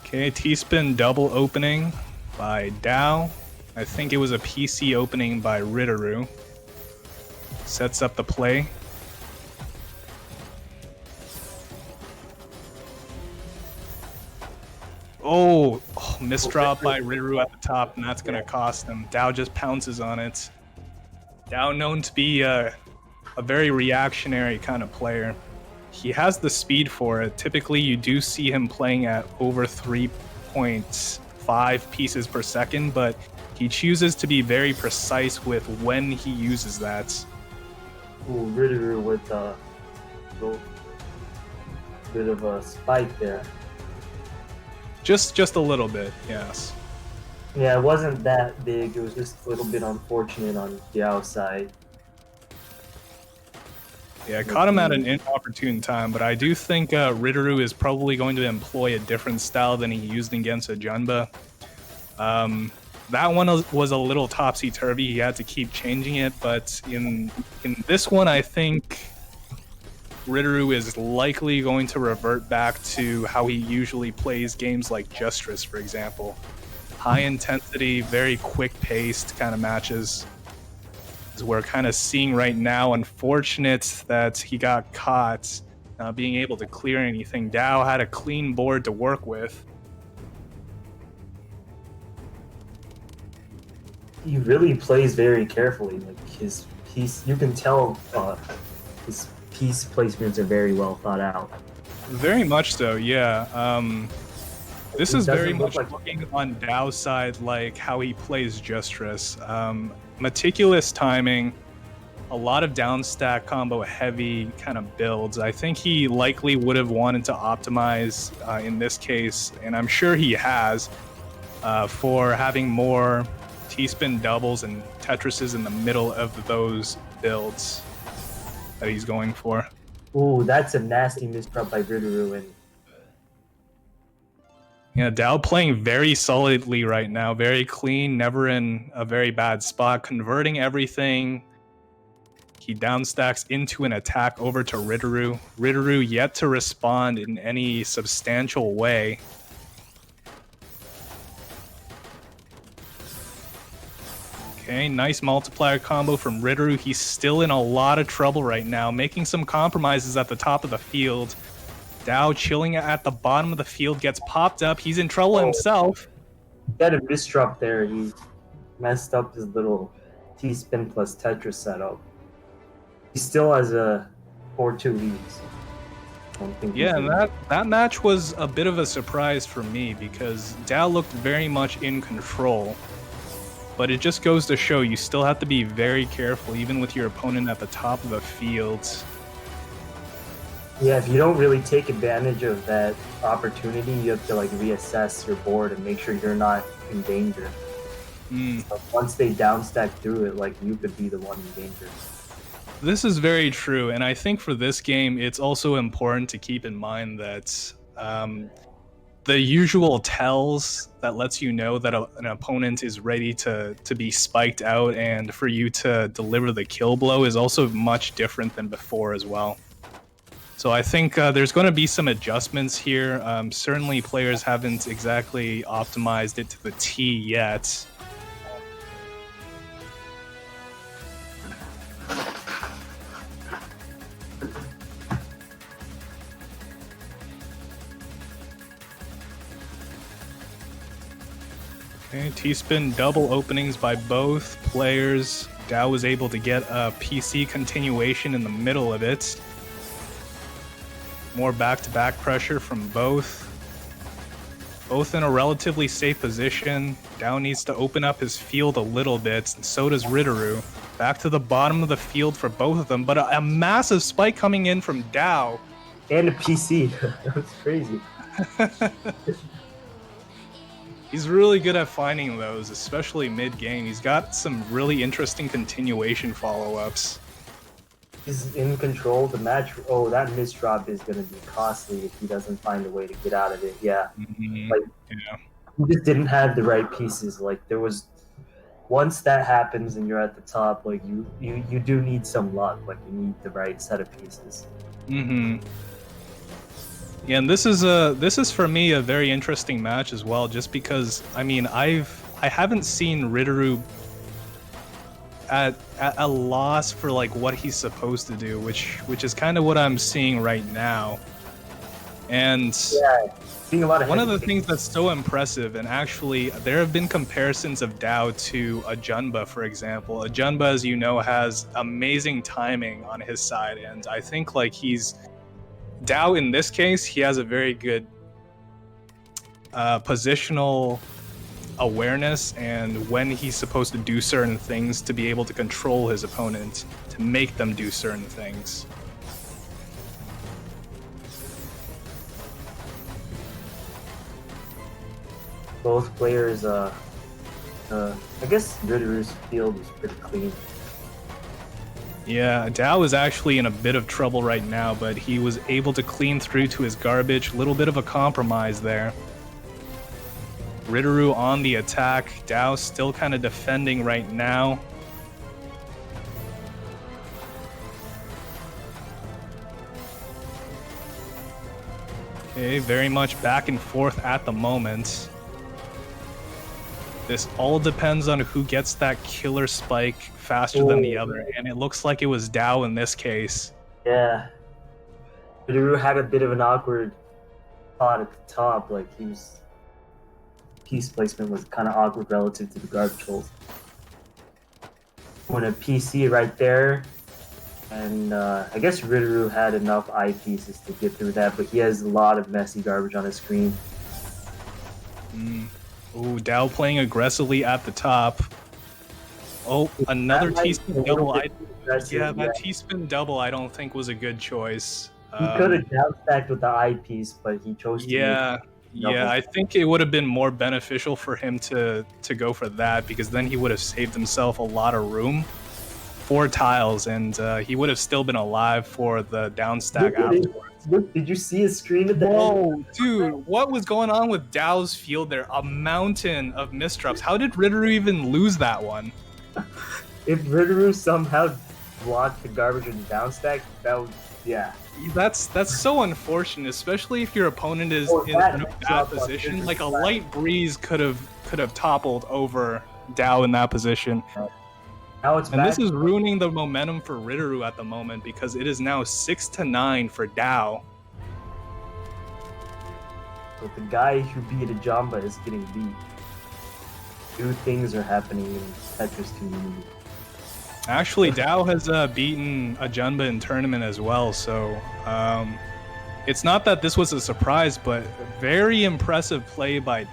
Okay, T-spin double opening by Diao. I think it was a PC opening by Rideris. Sets up the play. Oh, misdrop by Rideris at the top, and that's going to cost him. Diao just pounces on it. Diao known to be a very reactionary kind of player. He has the speed for it. Typically, you do see him playing at over 3.5 pieces per second, but he chooses to be very precise with when he uses that. Ooh, Rideris with a little bit of a spike there. Just a little bit, yes. Yeah, it wasn't that big. It was just a little bit unfortunate on the outside. Yeah, I caught him at an inopportune time, but I do think Rideris is probably going to employ a different style than he used against a Junba. That one was a little topsy-turvy. He had to keep changing it, but in this one, I think Rideris is likely going to revert back to how he usually plays games like Justice, for example. High intensity, very quick-paced kind of matches. As we're kind of seeing right now. Unfortunate that he got caught not being able to clear anything. Diao had a clean board to work with. He really plays very carefully. Like his piece, you can tell his piece placements are very well thought out. Very much so, yeah. This is very much looking on Diao's side like how he plays Justice. Meticulous timing, a lot of down stack combo heavy kind of builds. I think he likely would have wanted to optimize in this case, and I'm sure he has, for having more T-spin doubles and Tetrises in the middle of those builds that he's going for. Ooh, that's a nasty misdrop by Rideris. Yeah, Diao playing very solidly right now, very clean, never in a very bad spot, converting everything. He downstacks into an attack over to Rideris. Rideris yet to respond in any substantial way. Okay, nice multiplier combo from Rideris. He's still in a lot of trouble right now, making some compromises at the top of the field. Diao chilling at the bottom of the field, gets popped up. He's in trouble himself. He had a misdrop there. He messed up his little T-spin plus Tetris setup. He still has a 4-2 leads. Yeah, that match was a bit of a surprise for me because Diao looked very much in control. But it just goes to show you still have to be very careful, even with your opponent at the top of the field. Yeah, if you don't really take advantage of that opportunity, you have to like reassess your board and make sure you're not in danger. So once they downstack through it, like you could be the one in danger. This is very true, and I think for this game, it's also important to keep in mind that the usual tells that lets you know that an opponent is ready to be spiked out and for you to deliver the kill blow is also much different than before as well. So I think there's going to be some adjustments here. Certainly players haven't exactly optimized it to the T yet. Okay, T-spin double openings by both players. Diao was able to get a PC continuation in the middle of it. More back-to-back pressure from both. Both in a relatively safe position. Diao needs to open up his field a little bit, and so does Rideris. Back to the bottom of the field for both of them, but a massive spike coming in from Diao. And a PC. That was crazy. He's really good at finding those, especially mid-game. He's got some really interesting continuation follow-ups. He's in control. The match. Oh, that misdrop is going to be costly if he doesn't find a way to get out of it. Yeah. Like, he just didn't have the right pieces. Like, there was... Once that happens and you're at the top, like, you do need some luck. Like, you need the right set of pieces. Yeah, and this is for me a very interesting match as well, just because I mean I haven't seen Rideru at a loss for like what he's supposed to do, which is kind of what I'm seeing right now. And Yeah, seeing a lot of one of the things that's so impressive, and actually there have been comparisons of Diao to a Junba, for example. A Junba, as you know, has amazing timing on his side, and I think like Diao in this case, he has a very good positional awareness and when he's supposed to do certain things to be able to control his opponent, to make them do certain things. both players. I guess Rideru's field is pretty clean. Yeah, Diao is actually in a bit of trouble right now, but he was able to clean through to his garbage. Little bit of a compromise there. Rideru on the attack. Diao still kind of defending right now. Okay, very much back and forth at the moment. This all depends on who gets that killer spike faster than the other, and it looks like it was Diao in this case. Yeah. Rideru had a bit of an awkward spot at the top, like piece placement was kind of awkward relative to the garbage holes. When a PC right there, and I guess Rideru had enough eyepieces to get through that, but he has a lot of messy garbage on his screen. Ooh, Diao playing aggressively at the top. Oh, another T-spin double. That T-spin double I don't think was a good choice. He could have downstacked with the eyepiece, but he chose to. Yeah, I think it would have been more beneficial for him to go for that, because then he would have saved himself a lot of room for tiles, and he would have still been alive for the downstack afterwards. Look, did you see his screen at the end? Whoa, dude, what was going on with Diao's field there? A mountain of misdrops. How did Rideru even lose that one? If Rideru somehow blocked the garbage and downstack, that would, yeah. That's so unfortunate, especially if your opponent is in a bad position. Like a light breeze could have toppled over Diao in that position. Now it's and this is ruining the momentum for Rideru at the moment, because it is now 6-9 for Diao. But the guy who beat a Jamba is getting beat. New things are happening in Tetris community. Actually, Diao has beaten a Junba in tournament as well, so it's not that this was a surprise, but very impressive play by